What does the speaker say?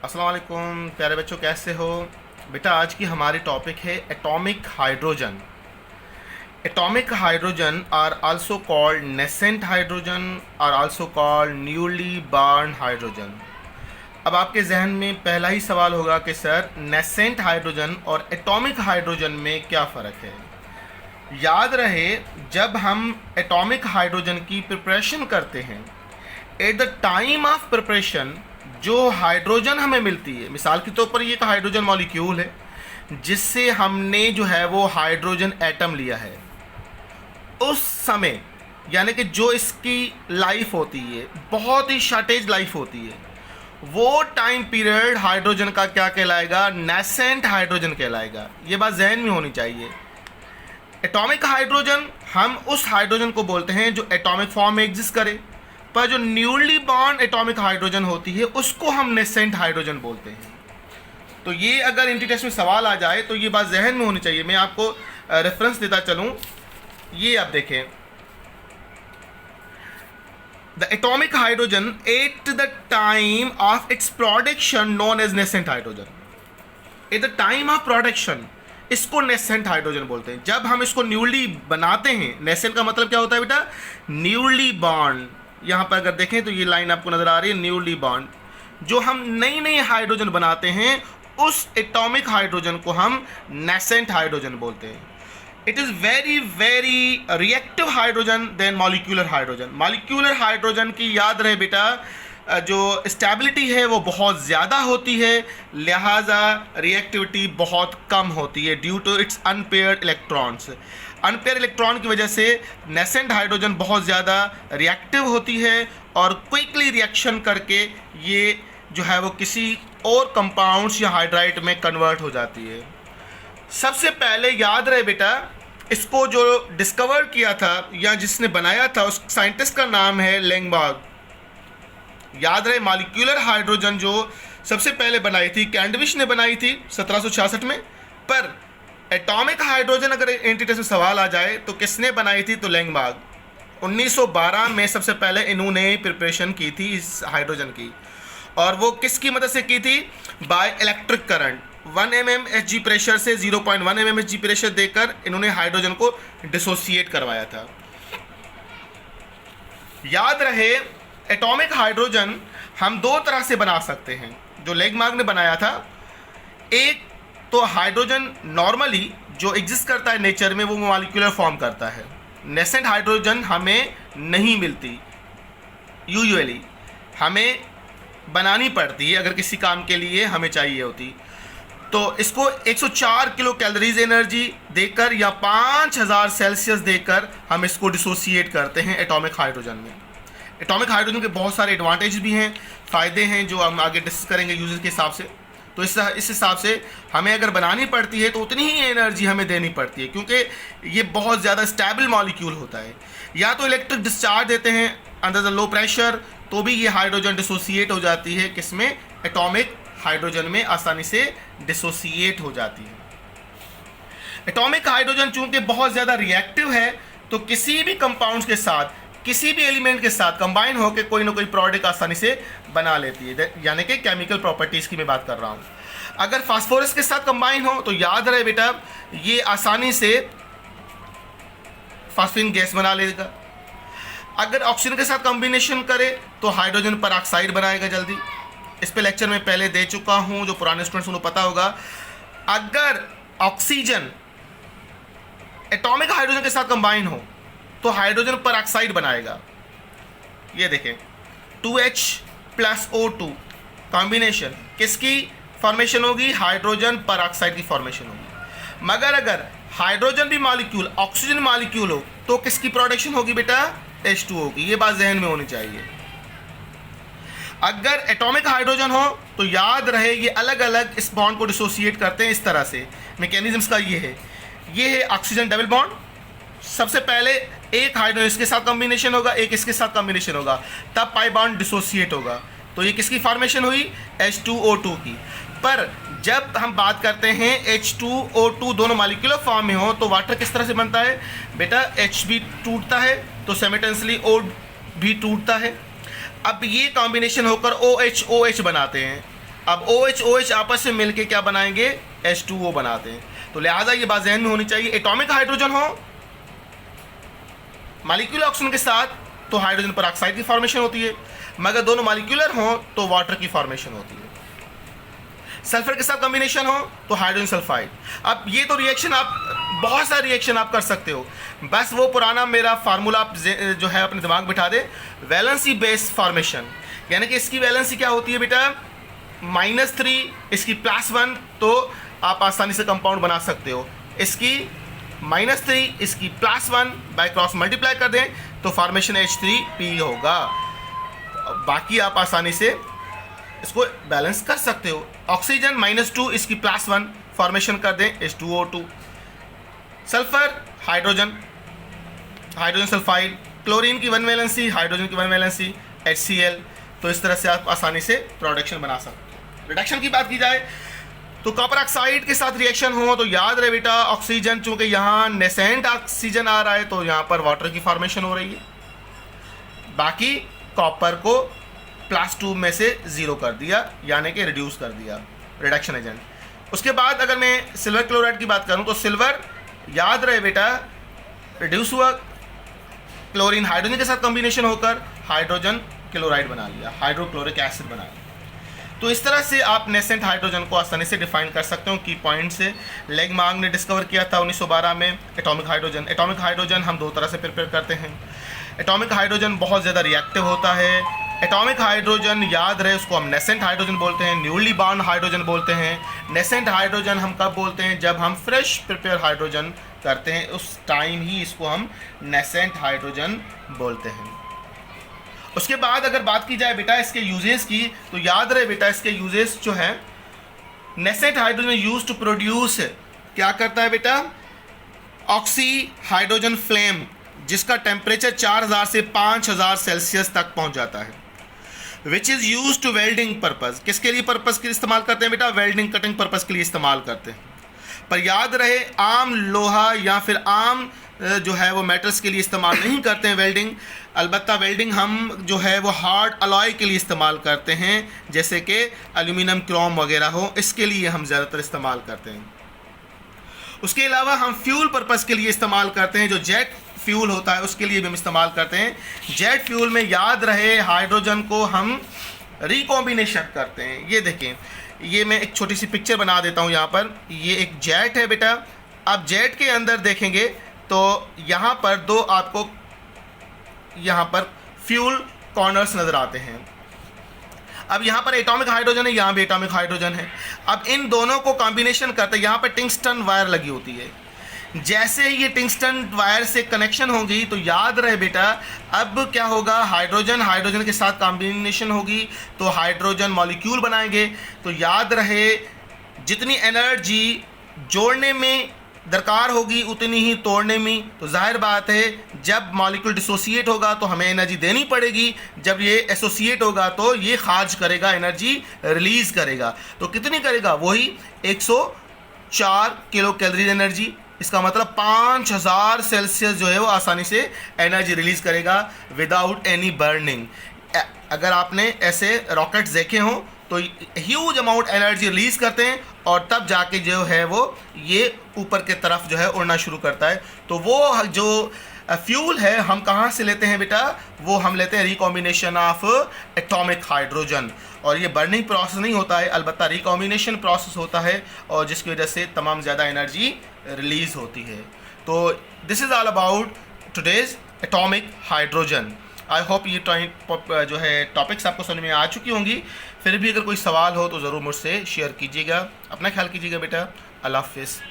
अस्सलाम वालेकुम प्यारे बच्चों, कैसे हो बेटा। आज की हमारी टॉपिक है atomic hydrogen. Atomic hydrogen are also called nascent hydrogen, are also called newly born hydrogen. अब आपके जहन में पहला ही सवाल होगा कि सर नेसेंट हाइड्रोजन और एटॉमिक हाइड्रोजन में क्या फ़र्क है। याद रहे, जब हम एटॉमिक हाइड्रोजन की प्रिपरेशन करते हैं, eight the time of preparation जो हाइड्रोजन हमें मिलती है, मिसाल के तौर पर ये एक हाइड्रोजन मॉलिक्यूल है जिससे हमने जो है वो हाइड्रोजन एटम लिया है, उस समय यानी कि जो इसकी लाइफ होती है बहुत ही शॉर्टेज लाइफ होती है, वो टाइम पीरियड हाइड्रोजन का क्या कहलाएगा? नेसेंट हाइड्रोजन कहलाएगा। ये बात जहन में होनी चाहिए। एटॉमिक हाइड्रोजन हम उस हाइड्रोजन को बोलते हैं जो एटॉमिक फॉर्म में एग्जिस्ट करे, पर जो न्यूली बॉर्न एटॉमिक हाइड्रोजन होती है उसको हम नेसेंट हाइड्रोजन बोलते हैं। तो ये अगर इंट्री टेस्ट में सवाल आ जाए तो ये बात जहन में होनी चाहिए। मैं आपको रेफरेंस देता चलूँ, ये आप देखें, the atomic hydrogen at the time of its production known as nascent hydrogen. At the time of production इसको नेसेंट हाइड्रोजन बोलते हैं। जब हम इसको न्यूली बनाते हैं, नेसेंट का मतलब क्या होता है बेटा? Newly born. यहाँ पर अगर देखें तो ये लाइन आपको नजर आ रही है, न्यूली बॉर्न। जो हम नई नई हाइड्रोजन बनाते हैं उस एटॉमिक हाइड्रोजन को हम नेसेंट हाइड्रोजन बोलते हैं। It is very very reactive hydrogen then molecular hydrogen. Molecular hydrogen की याद रहे बेटा, जो स्टेबिलिटी है वो बहुत ज़्यादा होती है, लिहाजा रिएक्टिविटी बहुत कम होती है due to its unpaired electrons. Unpaired electron की वजह से नेसेंट हाइड्रोजन बहुत ज़्यादा रिएक्टिव होती है और क्विकली रिएक्शन करके ये जो है वो किसी और कंपाउंड्स या हाइड्राइड में कन्वर्ट हो जाती है। सबसे पहले याद रहे बेटा, इसको जो डिस्कवर किया था या जिसने बनाया था उस साइंटिस्ट का नाम है लैंगबॉर्ग। याद रहे, मॉलिक्यूलर हाइड्रोजन जो सबसे पहले बनाई थी कैंडविश ने बनाई थी 1766 में, पर एटॉमिक हाइड्रोजन अगर एंट्री टेस्ट में सवाल आ जाए तो किसने बनाई थी? तो लैंगबॉर्ग। 1912 में सबसे पहले इन्होंने प्रिपरेशन की थी इस हाइड्रोजन की, और वो किसकी मदद से की थी? By electric current. 1 mmHg pressure से 0.1 mmHg प्रेशर देकर इन्होंने हाइड्रोजन को डिसोसिएट करवाया था। याद रहे, एटॉमिक हाइड्रोजन हम दो तरह से बना सकते हैं जो लैंगबॉर्ग ने बनाया था। एक तो हाइड्रोजन नॉर्मली जो एग्जिस्ट करता है नेचर में वो मॉलिक्यूलर फॉर्म करता है। नेसेंट हाइड्रोजन हमें नहीं मिलती, यूजुअली हमें बनानी पड़ती है अगर किसी काम के लिए हमें चाहिए होती। तो इसको 104 किलो कैलोरीज एनर्जी देकर या 5000 सेल्सियस देकर हम इसको डिसोसिएट करते हैं एटॉमिक हाइड्रोजन में। एटॉमिक हाइड्रोजन के बहुत सारे एडवांटेज भी हैं, फ़ायदे हैं जो हम आगे डिस्कस करेंगे यूजर के हिसाब से। तो इस हिसाब से हमें अगर बनानी पड़ती है तो उतनी ही एनर्जी हमें देनी पड़ती है, क्योंकि ये बहुत ज़्यादा स्टेबल मॉलिक्यूल होता है। या तो इलेक्ट्रिक डिस्चार्ज देते हैं अंडर द लो प्रेशर तो भी ये हाइड्रोजन डिसोसिएट हो जाती है, किसमें? एटॉमिक हाइड्रोजन में आसानी से डिसोसिएट हो जाती है। एटॉमिक हाइड्रोजन चूंकि बहुत ज़्यादा रिएक्टिव है तो किसी भी कंपाउंड्स के साथ, किसी भी एलिमेंट के साथ कंबाइन होकर कोई ना कोई प्रोडक्ट आसानी से बना लेती है, यानी कि केमिकल प्रॉपर्टीज़ की मैं बात कर रहा हूँ। अगर फास्फोरस के साथ कंबाइन हो तो याद रहे बेटा, ये आसानी से फास्फिन गैस बना लेगा। अगर ऑक्सीजन के साथ कॉम्बिनेशन करे तो हाइड्रोजन पर ऑक्साइड बनाएगा जल्दी। इस पे लेक्चर में पहले दे चुका हूँ, जो पुराने स्टूडेंट्स उनको पता होगा। अगर ऑक्सीजन एटॉमिक हाइड्रोजन के साथ कंबाइन हो तो हाइड्रोजन पर ऑक्साइड बनाएगा। ये देखें, 2H + O2 कॉम्बिनेशन किसकी फॉर्मेशन होगी? हाइड्रोजन पर ऑक्साइड की फॉर्मेशन होगी। मगर अगर हाइड्रोजन भी मॉलिक्यूल ऑक्सीजन मॉलिक्यूल हो तो किसकी प्रोडक्शन होगी बेटा? H2O की। ये बात जहन में होनी चाहिए। अगर एटॉमिक हाइड्रोजन हो तो याद रहे ये अलग अलग इस बॉन्ड को डिसोसिएट करते हैं इस तरह से। मैकेनिज्म का ये है ऑक्सीजन डबल बॉन्ड। सबसे पहले एक हाइड्रोजन इसके साथ कॉम्बिनेशन होगा, एक इसके साथ कॉम्बिनेशन होगा, तब पाई बॉन्ड डिसोसिएट होगा। तो ये किसकी फॉर्मेशन हुई? H2O2 की। पर जब हम बात करते हैं H2O2 दोनों मॉलिक्यूलर फॉर्म में हो तो वाटर किस तरह से बनता है बेटा? H भी टूटता है तो साइमल्टेनियसली O भी टूटता है। अब ये कॉम्बिनेशन होकर OH OH बनाते हैं। अब OH आपस में मिलके क्या बनाएंगे, H2O बनाते हैं। तो लिहाजा ये बात ज़हन में होनी चाहिए, एटॉमिक हाइड्रोजन हो मॉलिक्यूलर ऑक्सीजन के साथ तो हाइड्रोजन परऑक्साइड की फॉर्मेशन होती है, मगर दोनों मॉलिक्यूलर हो तो वाटर की फॉर्मेशन होती है। सल्फर के साथ कॉम्बिनेशन हो तो हाइड्रोजन सल्फाइड। अब ये तो रिएक्शन आप बहुत सारे रिएक्शन आप कर सकते हो, बस वो पुराना मेरा फार्मूला आप जो है अपने दिमाग बिठा दे, वैलेंसी बेस्ड फॉर्मेशन, यानी कि इसकी वैलेंसी क्या होती है बेटा -3, इसकी +1, तो आप आसानी से कंपाउंड बना सकते हो। इसकी -3 इसकी +1 बाय क्रॉस मल्टीप्लाई कर दें तो फॉर्मेशन H3P होगा। बाकी आप आसानी से इसको बैलेंस कर सकते हो। ऑक्सीजन -2 इसकी +1 फॉर्मेशन कर दें H2O2। Sulphur hydrogen sulphide, chlorine की 1 वैलेंसी, हाइड्रोजन की 1 वैलेंसी HCl। तो इस तरह से आप आसानी से प्रोडक्शन बना सकते हो। रिडक्शन की बात की जाए तो कॉपर ऑक्साइड के साथ रिएक्शन हो तो याद रहे बेटा ऑक्सीजन, चूंकि यहाँ नेसेंट ऑक्सीजन आ रहा है तो यहाँ पर वाटर की फॉर्मेशन हो रही है, बाकी कॉपर को +2 में से 0 कर दिया, यानी कि रिड्यूस कर दिया, रिडक्शन एजेंट। उसके बाद अगर मैं सिल्वर क्लोराइड की बात करूं तो सिल्वर याद रहे बेटा रिड्यूस हुआ, क्लोरीन हाइड्रोजन के साथ कॉम्बिनेशन होकर हाइड्रोजन क्लोराइड बना लिया, हाइड्रोक्लोरिक एसिड बना लिया। तो इस तरह से आप नेसेंट हाइड्रोजन को आसानी से डिफाइन कर सकते हो की पॉइंट से। लेगमार्क ने डिस्कवर किया था 1912 में एटॉमिक हाइड्रोजन हम 2 तरह से प्रिपेयर करते हैं। एटॉमिक हाइड्रोजन बहुत ज़्यादा रिएक्टिव होता है। एटॉमिक हाइड्रोजन याद रहे उसको हम नेसेंट हाइड्रोजन बोलते हैं, न्यूली बाउंड हाइड्रोजन बोलते हैं। नेसेंट हाइड्रोजन हम कब बोलते हैं, जब हम फ्रेश प्रिपेयर हाइड्रोजन करते हैं, उस टाइम ही इसको हम नेसेंट हाइड्रोजन बोलते हैं। उसके बाद अगर बात की जाए बेटा इसके यूजेस की, तो याद रहे बेटा इसके यूजेस जो है, nascent hydrogen use to produce, क्या करता है बेटा, ऑक्सी हाइड्रोजन फ्लेम, जिसका टेम्परेचर 4000 से 5000 सेल्सियस तक पहुंच जाता है, which is use to welding purpose. किसके लिए पर्पज़ के लिए इस्तेमाल करते हैं बेटा, वेल्डिंग कटिंग पर्पज़ के लिए इस्तेमाल करते हैं। पर याद रहे आम लोहा या फिर आम जो है वो मेटल्स के लिए इस्तेमाल नहीं करते हैं वेल्डिंग, अलबत्ता वेल्डिंग हम जो है वो हार्ड अलॉय के लिए इस्तेमाल करते हैं, जैसे कि एल्यूमिनियम क्रोम वगैरह हो, इसके लिए हम ज़्यादातर इस्तेमाल करते हैं। उसके अलावा हम फ्यूल पर्पज़ के लिए इस्तेमाल करते हैं, जो जेट फ्यूल होता है उसके लिए भी हम इस्तेमाल करते हैं। जेट फ्यूल में याद रहे हाइड्रोजन को हम रिकॉम्बिनेशन करते हैं। ये देखें, ये मैं एक छोटी सी पिक्चर बना देता हूँ यहाँ पर। ये एक जेट है बेटा, अब जेट के अंदर देखेंगे तो यहाँ पर 2 आपको यहाँ पर फ्यूल कॉर्नर्स नज़र आते हैं। अब यहाँ पर एटॉमिक हाइड्रोजन है, यहाँ भी एटॉमिक हाइड्रोजन है। अब इन दोनों को कॉम्बिनेशन करते हैं, यहाँ पर टंगस्टन वायर लगी होती है। जैसे ही ये टंगस्टन वायर से कनेक्शन होगी तो याद रहे बेटा अब क्या होगा, हाइड्रोजन के साथ कॉम्बिनेशन होगी तो हाइड्रोजन मॉलिक्यूल बनाएंगे। तो याद रहे जितनी एनर्जी जोड़ने में दरकार होगी उतनी ही तोड़ने में। तो जाहिर बात है जब मॉलिक्यूल डिसोसिएट होगा तो हमें एनर्जी देनी पड़ेगी, जब ये एसोसिएट होगा तो ये खारिज करेगा, एनर्जी रिलीज़ करेगा। तो कितनी करेगा, वही 104 किलो कैलोरी एनर्जी। इसका मतलब 5000 सेल्सियस जो है वो आसानी से एनर्जी रिलीज़ करेगा विदाउट एनी बर्निंग। अगर आपने ऐसे रॉकेट्स देखे हों तो ह्यूज अमाउंट एनर्जी रिलीज़ करते हैं और तब जाके जो है वो ये ऊपर के तरफ जो है उड़ना शुरू करता है। तो वो जो फ्यूल है हम कहाँ से लेते हैं बेटा, वो हम लेते हैं रिकॉम्बिनेशन ऑफ एटॉमिक हाइड्रोजन। और ये बर्निंग प्रोसेस नहीं होता है, अलबत्ता रिकॉम्बिनेशन प्रोसेस होता है और जिसकी वजह से तमाम ज़्यादा एनर्जी रिलीज़ होती है। तो this is all about today's atomic hydrogen. I hope ये जो है टॉपिक्स आपको समझ में आ चुकी होंगी। फिर भी अगर कोई सवाल हो तो ज़रूर मुझसे शेयर कीजिएगा। अपना ख्याल कीजिएगा बेटा। अल्लाह हाफ़िज़।